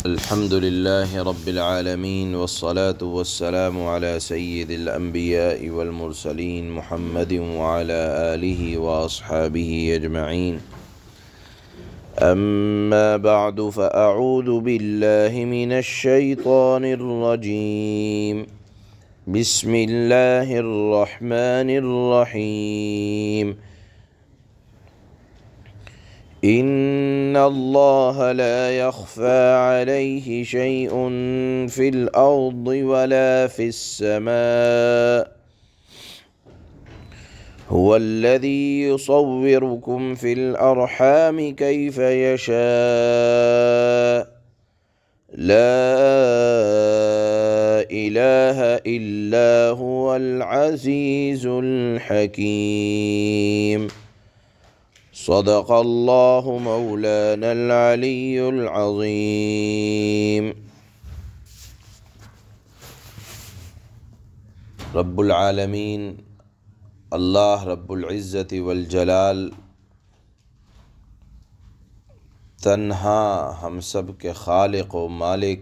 الحمد لله رب العالمين والصلاة والسلام على سيد الأنبياء والمرسلين محمد وعلى آله وأصحابه أجمعين. أما بعد فأعوذ بالله من الشيطان الرجيم. بسم الله الرحمن الرحيم. إن الله لا يخفى عليه شيء في الأرض ولا في السماء هو الذي يصوركم في الأرحام كيف يشاء لا إله إلا هو العزيز الحكيم. صدق اللہ مولانا العلی العظیم. رب العالمین اللہ رب العزت والجلال تنہا ہم سب کے خالق و مالک،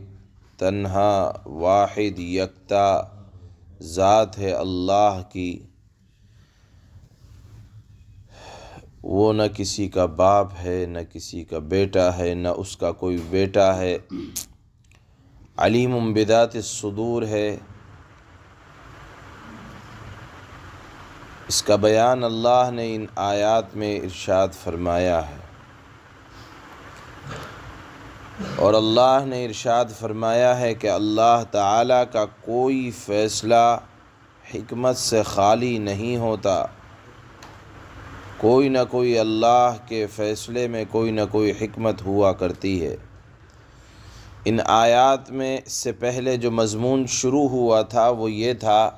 تنہا واحد یکتا ذات ہے اللہ کی. وہ نہ کسی کا باپ ہے، نہ کسی کا بیٹا ہے، نہ اس کا کوئی بیٹا ہے. علیم بذات الصدور ہے. اس کا بیان اللہ نے ان آیات میں ارشاد فرمایا ہے، اور اللہ نے ارشاد فرمایا ہے کہ اللہ تعالیٰ کا کوئی فیصلہ حکمت سے خالی نہیں ہوتا. کوئی نہ کوئی اللہ کے فیصلے میں کوئی نہ کوئی حکمت ہوا کرتی ہے. ان آیات میں اس سے پہلے جو مضمون شروع ہوا تھا وہ یہ تھا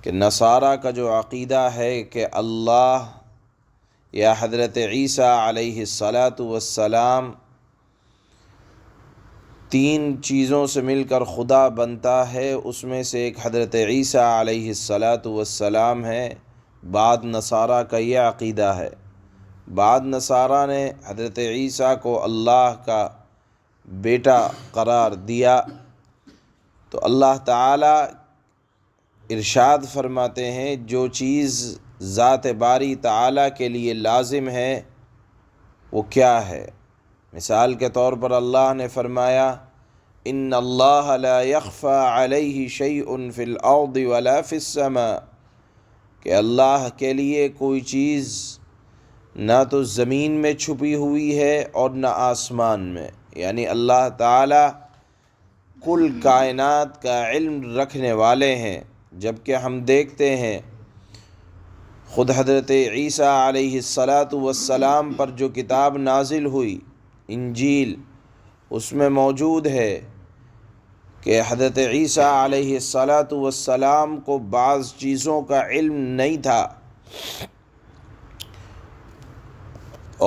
کہ نصارہ کا جو عقیدہ ہے کہ اللہ یا حضرت عیسیٰ علیہ السلام تین چیزوں سے مل کر خدا بنتا ہے، اس میں سے ایک حضرت عیسیٰ علیہ السلام ہے. بعض نصارہ کا یہ عقیدہ ہے. بعض نصارہ نے حضرت عیسیٰ کو اللہ کا بیٹا قرار دیا. تو اللہ تعالیٰ ارشاد فرماتے ہیں جو چیز ذات باری تعالیٰ کے لیے لازم ہے وہ کیا ہے. مثال کے طور پر اللہ نے فرمایا ان اللہ لا يخفى علیہ شیء فی الارض ولا فی السماء، کہ اللہ کے لیے کوئی چیز نہ تو زمین میں چھپی ہوئی ہے اور نہ آسمان میں. یعنی اللہ تعالیٰ کل کائنات کا علم رکھنے والے ہیں. جبکہ ہم دیکھتے ہیں خود حضرت عیسیٰ علیہ السلام پر جو کتاب نازل ہوئی انجیل، اس میں موجود ہے کہ حضرت عیسیٰ علیہ السلام کو بعض چیزوں کا علم نہیں تھا،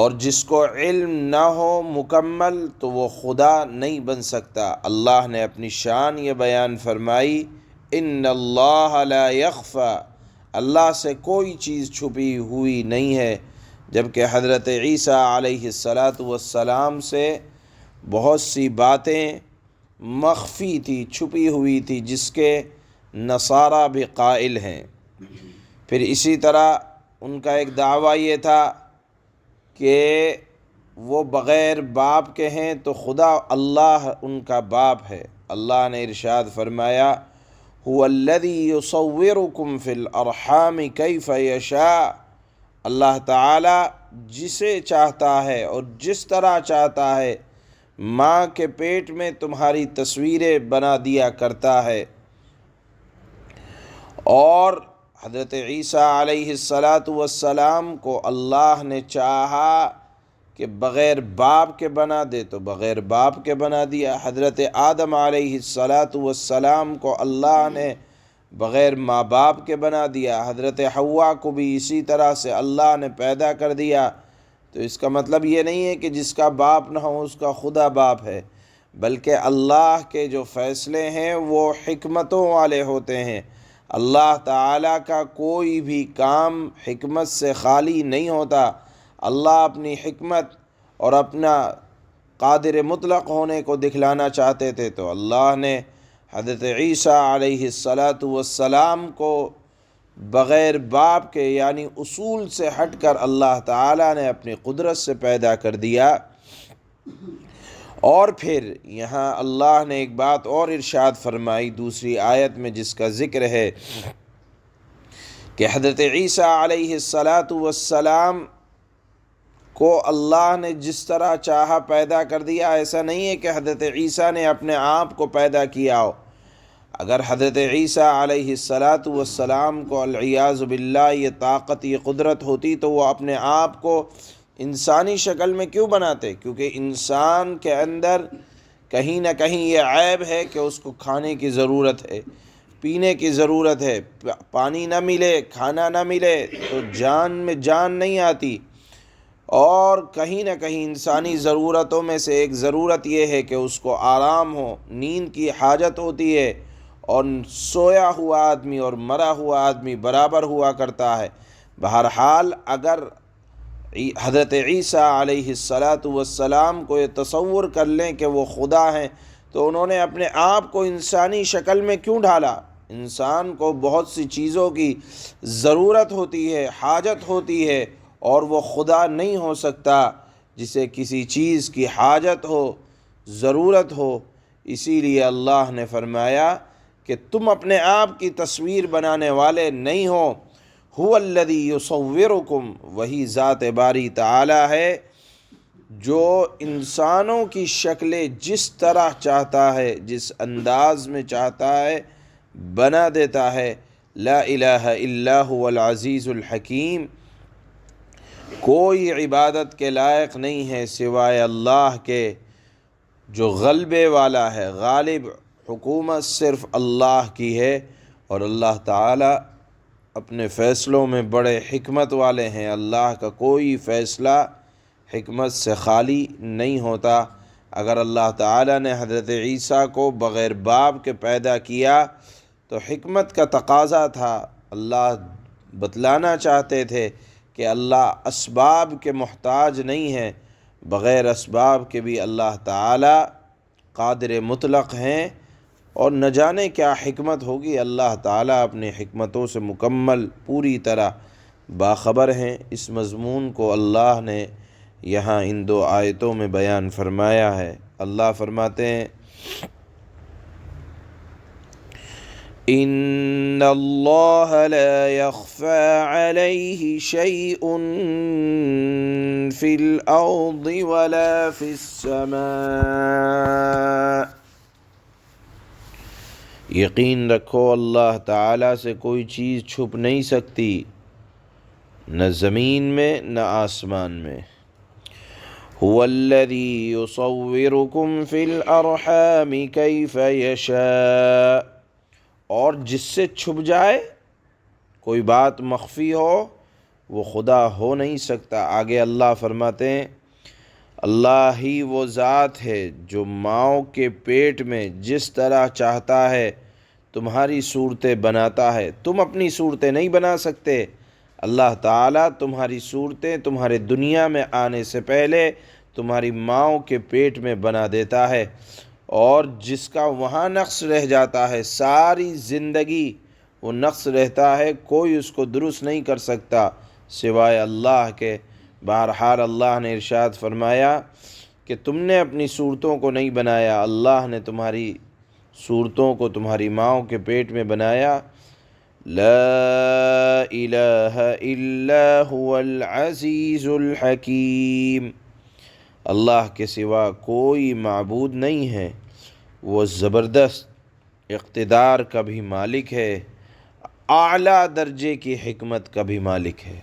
اور جس کو علم نہ ہو مکمل تو وہ خدا نہیں بن سکتا. اللہ نے اپنی شان یہ بیان فرمائی ان اللہ لا يخفى، اللہ سے کوئی چیز چھپی ہوئی نہیں ہے. جبکہ حضرت عیسیٰ علیہ السلام سے بہت سی باتیں مخفی تھی، چھپی ہوئی تھی، جس کے نصارہ بھی قائل ہیں. پھر اسی طرح ان کا ایک دعویٰ یہ تھا کہ وہ بغیر باپ کے ہیں تو خدا اللہ ان کا باپ ہے. اللہ نے ارشاد فرمایا هو الذی یصورکم فی الارحام کیف یشاء، اللہ تعالی جسے چاہتا ہے اور جس طرح چاہتا ہے ماں کے پیٹ میں تمہاری تصویریں بنا دیا کرتا ہے. اور حضرت عیسیٰ علیہ السلام کو اللہ نے چاہا کہ بغیر باپ کے بنا دے تو بغیر باپ کے بنا دیا. حضرت آدم علیہ السلام کو اللہ نے بغیر ماں باپ کے بنا دیا. حضرت حوا کو بھی اسی طرح سے اللہ نے پیدا کر دیا. تو اس کا مطلب یہ نہیں ہے کہ جس کا باپ نہ ہو اس کا خدا باپ ہے، بلکہ اللہ کے جو فیصلے ہیں وہ حکمتوں والے ہوتے ہیں. اللہ تعالیٰ کا کوئی بھی کام حکمت سے خالی نہیں ہوتا۔ اللہ اپنی حکمت اور اپنا قادر مطلق ہونے کو دکھلانا چاہتے تھے، تو اللہ نے حضرت عیسیٰ علیہ السلام کو بغیر باپ کے یعنی اصول سے ہٹ کر اللہ تعالیٰ نے اپنی قدرت سے پیدا کر دیا۔ اور پھر یہاں اللہ نے ایک بات اور ارشاد فرمائی دوسری آیت میں، جس کا ذکر ہے کہ حضرت عیسیٰ علیہ السلام کو اللہ نے جس طرح چاہا پیدا کر دیا۔ ایسا نہیں ہے کہ حضرت عیسیٰ نے اپنے آپ کو پیدا کیا ہو۔ اگر حضرت عیسیٰ علیہ السلام کو والعیاذ باللہ یہ طاقت، یہ قدرت ہوتی تو وہ اپنے آپ کو انسانی شکل میں کیوں بناتے؟ کیونکہ انسان کے اندر کہیں نہ کہیں یہ عیب ہے کہ اس کو کھانے کی ضرورت ہے، پینے کی ضرورت ہے، پانی نہ ملے، کھانا نہ ملے تو جان میں جان نہیں آتی۔ اور کہیں نہ کہیں انسانی ضرورتوں میں سے ایک ضرورت یہ ہے کہ اس کو آرام ہو، نیند کی حاجت ہوتی ہے، اور سویا ہوا آدمی اور مرا ہوا آدمی برابر ہوا کرتا ہے۔ بہرحال اگر حضرت عیسیٰ علیہ السلام کو یہ تصور کر لیں کہ وہ خدا ہیں، تو انہوں نے اپنے آپ کو انسانی شکل میں کیوں ڈھالا؟ انسان کو بہت سی چیزوں کی ضرورت ہوتی ہے، حاجت ہوتی ہے، اور وہ خدا نہیں ہو سکتا جسے کسی چیز کی حاجت ہو، ضرورت ہو۔ اسی لیے اللہ نے فرمایا کہ تم اپنے آپ کی تصویر بنانے والے نہیں ہو۔ هو الذی یصورکم، وہی ذات باری تعالی ہے جو انسانوں کی شکلیں جس طرح چاہتا ہے، جس انداز میں چاہتا ہے بنا دیتا ہے۔ لا الہ الا هو العزیز الحکیم، کوئی عبادت کے لائق نہیں ہے سوائے اللہ کے جو غلبے والا ہے، غالب۔ حکومت صرف اللہ کی ہے، اور اللہ تعالیٰ اپنے فیصلوں میں بڑے حکمت والے ہیں۔ اللہ کا کوئی فیصلہ حکمت سے خالی نہیں ہوتا۔ اگر اللہ تعالیٰ نے حضرت عیسیٰ کو بغیر باپ کے پیدا کیا تو حکمت کا تقاضا تھا۔ اللہ بتلانا چاہتے تھے کہ اللہ اسباب کے محتاج نہیں ہے، بغیر اسباب کے بھی اللہ تعالیٰ قادر مطلق ہیں، اور نہ جانے کیا حکمت ہوگی۔ اللہ تعالیٰ اپنی حکمتوں سے مکمل پوری طرح باخبر ہیں۔ اس مضمون کو اللہ نے یہاں ان دو آیتوں میں بیان فرمایا ہے۔ اللہ فرماتے ہیں ان اللہ لا يخفى عليه شيء في الارض ولا في السماء، یقین رکھو اللہ تعالیٰ سے کوئی چیز چھپ نہیں سکتی، نہ زمین میں نہ آسمان میں۔ هو الذی یصورکم فی الارحام کیف یشاء، اور جس سے چھپ جائے، کوئی بات مخفی ہو، وہ خدا ہو نہیں سکتا۔ آگے اللہ فرماتے ہیں اللہ ہی وہ ذات ہے جو ماؤں کے پیٹ میں جس طرح چاہتا ہے تمہاری صورتیں بناتا ہے۔ تم اپنی صورتیں نہیں بنا سکتے، اللہ تعالیٰ تمہاری صورتیں تمہارے دنیا میں آنے سے پہلے تمہاری ماؤں کے پیٹ میں بنا دیتا ہے، اور جس کا وہاں نقص رہ جاتا ہے ساری زندگی وہ نقص رہتا ہے، کوئی اس کو درست نہیں کر سکتا سوائے اللہ کے۔ بہرحال اللہ نے ارشاد فرمایا کہ تم نے اپنی صورتوں کو نہیں بنایا، اللہ نے تمہاری صورتوں کو تمہاری ماؤں کے پیٹ میں بنایا۔ لا الہ الا هو العزیز الحکیم، اللہ کے سوا کوئی معبود نہیں ہے، وہ زبردست اقتدار کا بھی مالک ہے، اعلیٰ درجے کی حکمت کا بھی مالک ہے۔